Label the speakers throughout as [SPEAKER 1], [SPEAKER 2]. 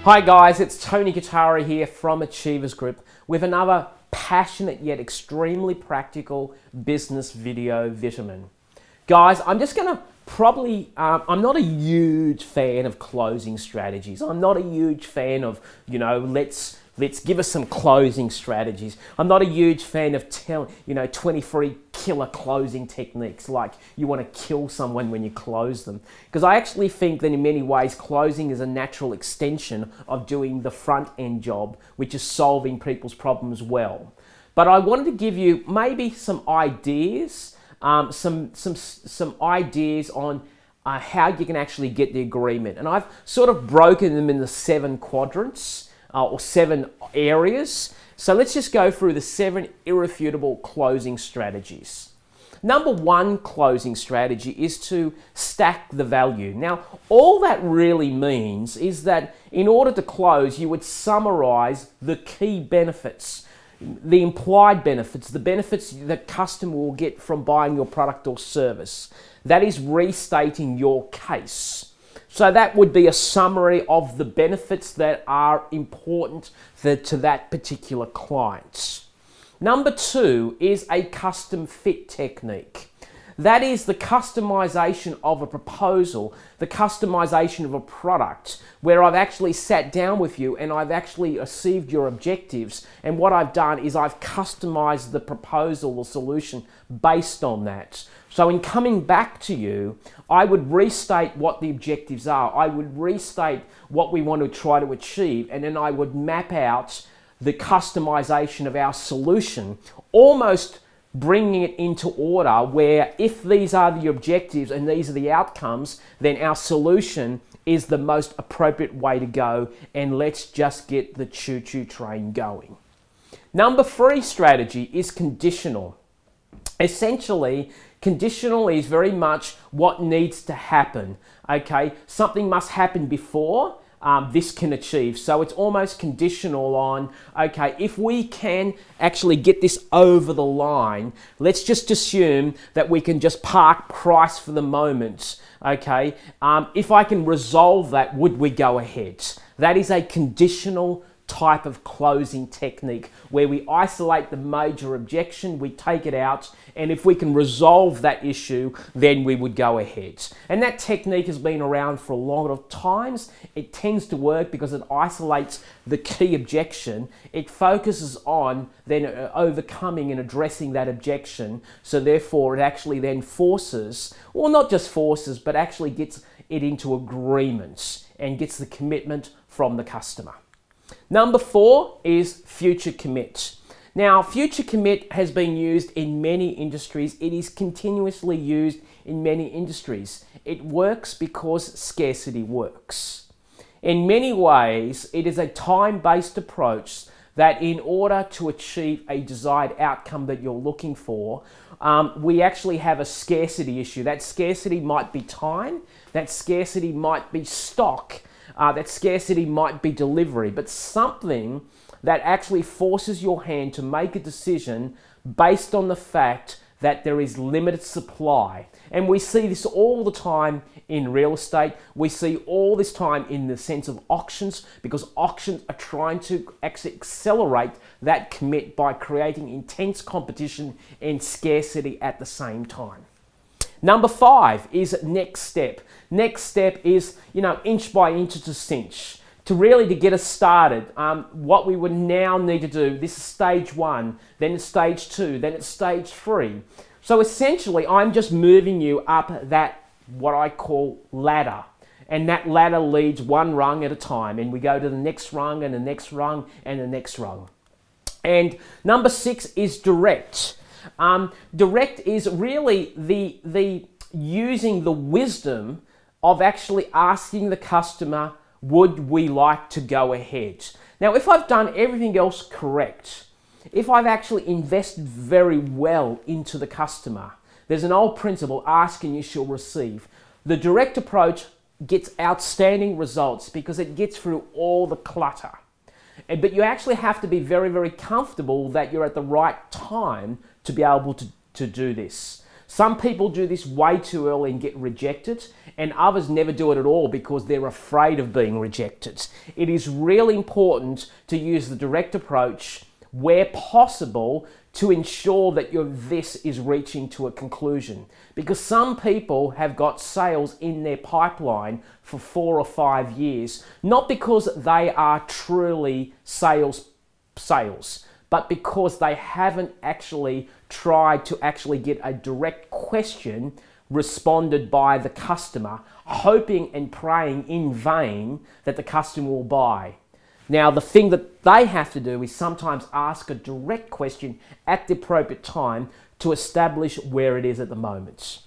[SPEAKER 1] Hi guys, it's Tony Gattari here from Achievers Group with another passionate yet extremely practical business video vitamin. Guys, I'm just going to I'm not a huge fan of closing strategies. I'm not a huge fan of, let's give us some closing strategies. I'm not a huge fan of 23 killer closing techniques, like you want to kill someone when you close them. Because I actually think that in many ways, closing is a natural extension of doing the front end job, which is solving people's problems well. But I wanted to give you maybe some ideas, some ideas on how you can actually get the agreement. And I've sort of broken them into 7 quadrants or 7 areas. So let's just go through the 7 irrefutable closing strategies. Number 1 closing strategy is to stack the value. Now, all that really means is that in order to close, you would summarize the key benefits, the implied benefits, the benefits the customer will get from buying your product or service. That is restating your case. So that would be a summary of the benefits that are important to that particular client. Number 2 is a custom fit technique. That is the customization of a proposal, the customization of a product, where I've actually sat down with you and I've actually achieved your objectives. And what I've done is I've customized the proposal or solution based on that. So in coming back to you, I would restate what the objectives are. I would restate what we want to try to achieve, and then I would map out the customization of our solution, almost bringing it into order where if these are the objectives and these are the outcomes, then our solution is the most appropriate way to go, and let's just get the choo-choo train going. Number 3 strategy is conditional. Essentially, conditional is very much what needs to happen, okay? Something must happen before this can achieve. So it's almost conditional on, okay, if we can actually get this over the line, let's just assume that we can just park price for the moment, okay? If I can resolve that, would we go ahead? That is a conditional type of closing technique where we isolate the major objection, we take it out, and if we can resolve that issue, then we would go ahead. And that technique has been around for a lot of times. It tends to work because it isolates the key objection. It focuses on then overcoming and addressing that objection. So therefore, it actually then forces, or not just forces, but actually gets it into agreements and gets the commitment from the customer. Number 4 is future commit. Now, future commit has been used in many industries. It is continuously used in many industries. It works because scarcity works. In many ways, it is a time-based approach that in order to achieve a desired outcome that you're looking for, we actually have a scarcity issue. That scarcity might be time, that scarcity might be stock, that scarcity might be delivery, but something that actually forces your hand to make a decision based on the fact that there is limited supply. And we see this all the time in real estate. We see all this time in the sense of auctions, because auctions are trying to actually accelerate that commit by creating intense competition and scarcity at the same time. Number 5 is next step. Next step is, inch by inch to cinch. To get us started, what we would now need to do, this is stage 1, then it's stage 2, then it's stage 3. So essentially, I'm just moving you up that, what I call ladder. And that ladder leads one rung at a time. And we go to the next rung and the next rung and the next rung. And number 6 is direct. Direct is really the using the wisdom of actually asking the customer, would we like to go ahead? Now, if I've done everything else correct, if I've actually invested very well into the customer, there's an old principle, ask and you shall receive. The direct approach gets outstanding results because it gets through all the clutter. But you actually have to be very, very comfortable that you're at the right time to be able to do this. Some people do this way too early and get rejected, and others never do it at all because they're afraid of being rejected. It is really important to use the direct approach where possible to ensure that this is reaching to a conclusion. Because some people have got sales in their pipeline for 4 or 5 years, not because they are truly sales, but because they haven't actually tried to actually get a direct question responded by the customer, hoping and praying in vain that the customer will buy. Now, the thing that they have to do is sometimes ask a direct question at the appropriate time to establish where it is at the moment.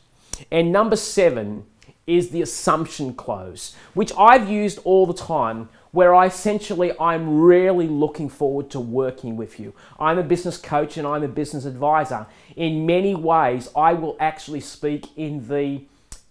[SPEAKER 1] And number 7 is the assumption close, which I've used all the time, where I'm really looking forward to working with you. I'm a business coach and I'm a business advisor. In many ways, I will actually speak in the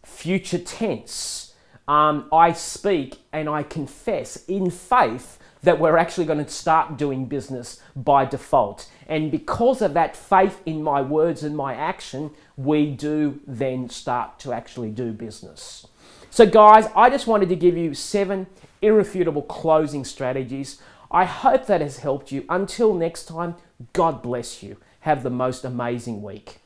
[SPEAKER 1] future tense. I speak and I confess in faith that we're actually going to start doing business by default. And because of that faith in my words and my action, we do then start to actually do business. So guys, I just wanted to give you 7 irrefutable closing strategies. I hope that has helped you. Until next time, God bless you. Have the most amazing week.